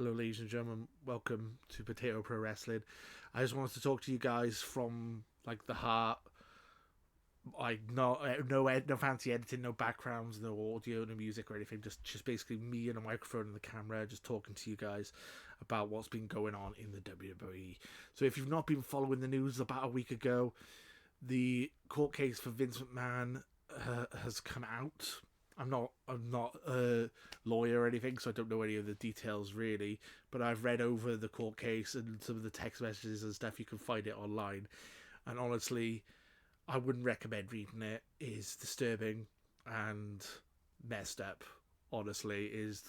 Hello, ladies and gentlemen. Welcome to Potato Pro Wrestling. I just wanted to talk to you guys from like the heart. No fancy editing, no backgrounds, no audio, no music or anything. Just basically me and a microphone and the camera, just talking to you guys about what's been going on in the WWE. So if you've not been following the news, about a week ago, the court case for Vincent McMahon has come out. I'm not a lawyer or anything, so I don't know any of the details really. But I've read over the court case and some of the text messages and stuff. You can find it online, and honestly, I wouldn't recommend reading it. It's disturbing and messed up. Honestly, is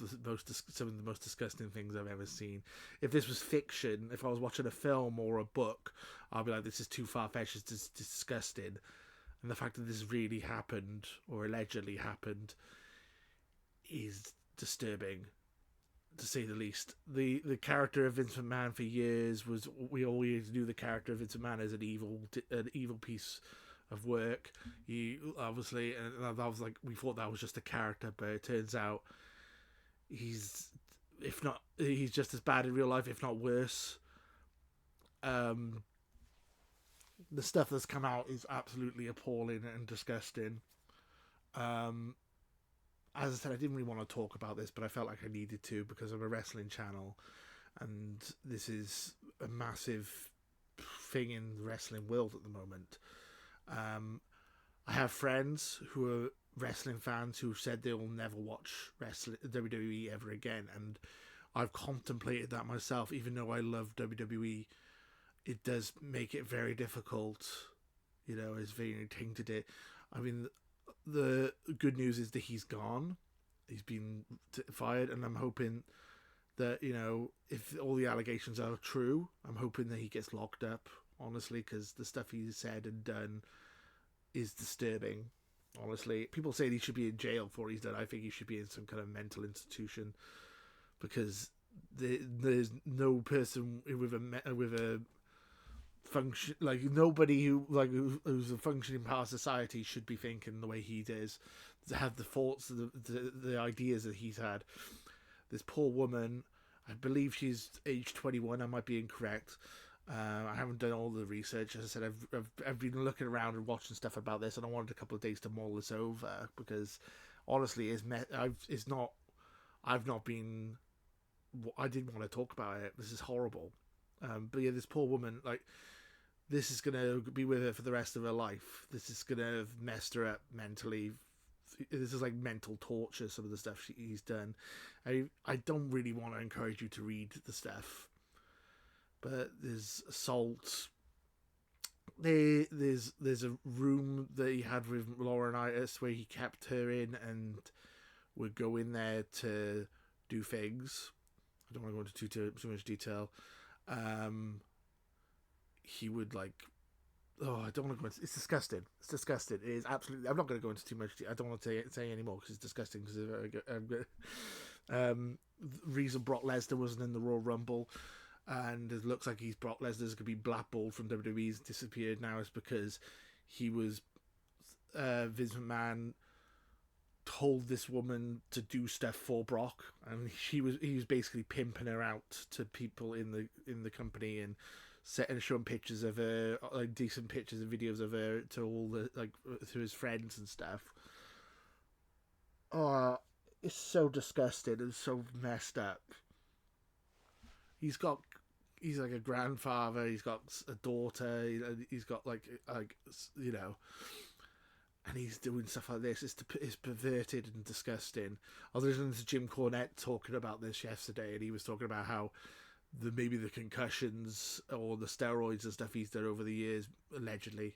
some of the most disgusting things I've ever seen. If this was fiction, if I was watching a film or a book, I'd be like, this is too far-fetched, it's disgusting. And the fact that this really happened, or allegedly happened, is disturbing, to say the least. The character of Vincent McMahon for years was, we always knew the character of Vincent McMahon as an evil piece of work. He obviously, and that was like, we thought that was just a character, but it turns out he's just as bad in real life, if not worse. The stuff that's come out is absolutely appalling and disgusting. As I said, I didn't really want to talk about this, but I felt like I needed to because I'm a wrestling channel, and this is a massive thing in the wrestling world at the moment. I have friends who are wrestling fans who said they will never watch WWE ever again, and I've contemplated that myself. Even though I love WWE, it does make it very difficult. It's very tainted it. I mean, the good news is that he's gone. He's been fired, and I'm hoping that, if all the allegations are true, I'm hoping that he gets locked up, honestly, because the stuff he's said and done is disturbing, honestly. People say he should be in jail for what he's done. I think he should be in some kind of mental institution, because there's no person with a function, like nobody who's a functioning part of society should be thinking the way he does, to have the thoughts, the ideas that he's had. This poor woman, I believe she's age 21. I might be incorrect. I haven't done all the research. As I said, I've been looking around and watching stuff about this, and I wanted a couple of days to mull this over, because honestly, I didn't want to talk about it. This is horrible. But yeah, this poor woman, like, this is going to be with her for the rest of her life. This is going to have messed her up mentally. This is like mental torture, some of the stuff he's done. I don't really want to encourage you to read the stuff, but there's assault. There's a room that he had with Laurinaitis where he kept her in and would go in there to do things. I don't want to go into too much detail. He would I don't want to go into, it's disgusting. It's disgusting. It is absolutely. I'm not going to go into too much. I don't want to say anymore because it's disgusting. Because reason Brock Lesnar wasn't in the Royal Rumble, and it looks like Brock Lesnar's going to be blackballed from WWE. He's disappeared now, is because he was Vince McMahon told this woman to do stuff for Brock, and he was basically pimping her out to people in the company, and showing pictures of her, like decent pictures and videos of her, to all the to his friends and stuff. Oh, it's so disgusting and so messed up. He's like a grandfather. He's got a daughter. He's got and he's doing stuff like this. It's perverted and disgusting. I was listening to Jim Cornette talking about this yesterday, and he was talking about how maybe the concussions or the steroids and stuff he's done over the years, allegedly,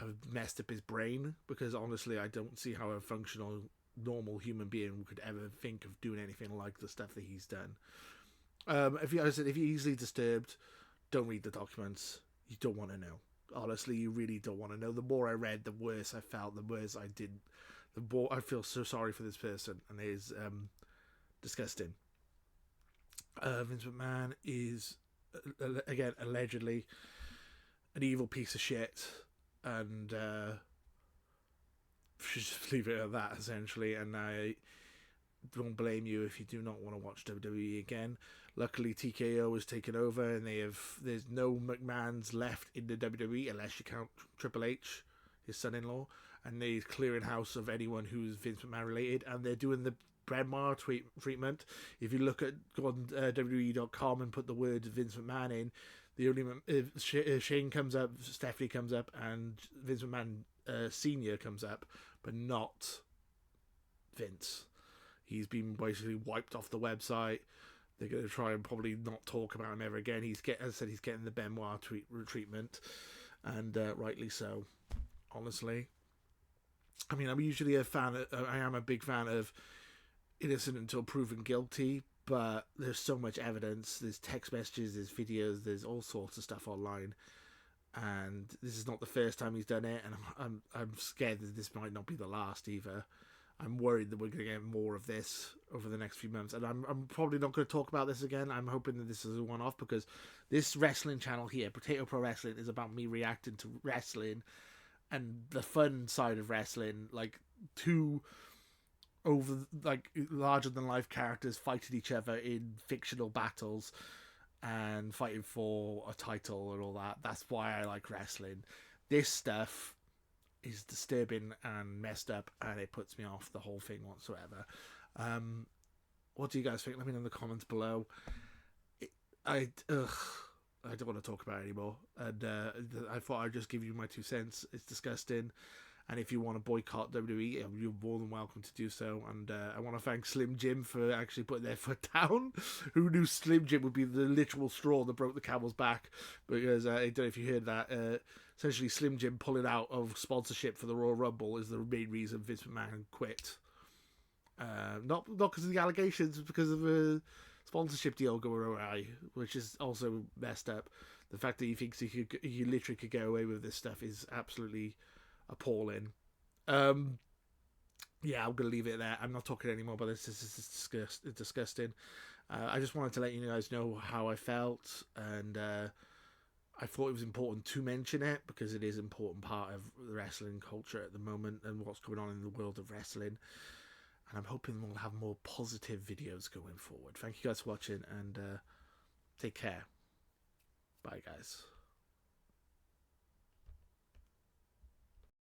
have messed up his brain, because honestly, I don't see how a functional, normal human being could ever think of doing anything like the stuff that he's done. If you're easily disturbed, don't read the documents. You don't want to know. Honestly, you really don't want to know. The more I read, the worse I felt. The worse I did. The more I feel so sorry for this person, and it is disgusting. Vince McMahon is, again, allegedly an evil piece of shit, and should just leave it at that, essentially. And don't blame you if you do not want to watch WWE again. Luckily, TKO has taken over, and there's no McMahons left in the WWE unless you count Triple H, his son-in-law, and they're clearing house of anyone who's Vince McMahon related, and they're doing the Benoit treatment. If you look at go on WWE.com and put the word Vince McMahon in, the only Shane comes up, Stephanie comes up, and Vince McMahon Senior comes up, but not Vince. He's been basically wiped off the website. They're going to try and probably not talk about him ever again. As I said, he's getting the Benoit treatment, and rightly so. Honestly, I mean, I'm usually I am a big fan of innocent until proven guilty, but there's so much evidence. There's text messages, there's videos, there's all sorts of stuff online, and this is not the first time he's done it. And I'm scared that this might not be the last either. I'm worried that we're going to get more of this over the next few months, and I'm probably not going to talk about this again. I'm hoping that this is a one-off, because this wrestling channel here, Potato Pro Wrestling, is about me reacting to wrestling and the fun side of wrestling, like two larger than life characters fighting each other in fictional battles and fighting for a title and all that. That's why I like wrestling. This stuff is disturbing and messed up, and it puts me off the whole thing whatsoever. What do you guys think? Let me know in the comments below. I don't want to talk about it anymore, and I thought I'd just give you my 2 cents. It's disgusting, and if you want to boycott WWE, you're more than welcome to do so. And I want to thank Slim Jim for actually putting their foot down. Who knew Slim Jim would be the literal straw that broke the camel's back? Because I don't know if you heard that. Essentially, Slim Jim pulling out of sponsorship for the Royal Rumble is the main reason Vince McMahon quit. Not because of the allegations, because of a sponsorship deal going awry, which is also messed up. The fact that he thinks he literally could get away with this stuff is absolutely appalling. Yeah, I'm gonna leave it there. I'm not talking anymore about this. This is disgusting. I just wanted to let you guys know how I felt, and I thought it was important to mention it because it is an important part of the wrestling culture at the moment and what's going on in the world of wrestling. And I'm hoping we'll have more positive videos going forward. Thank you guys for watching, and take care. Bye, guys.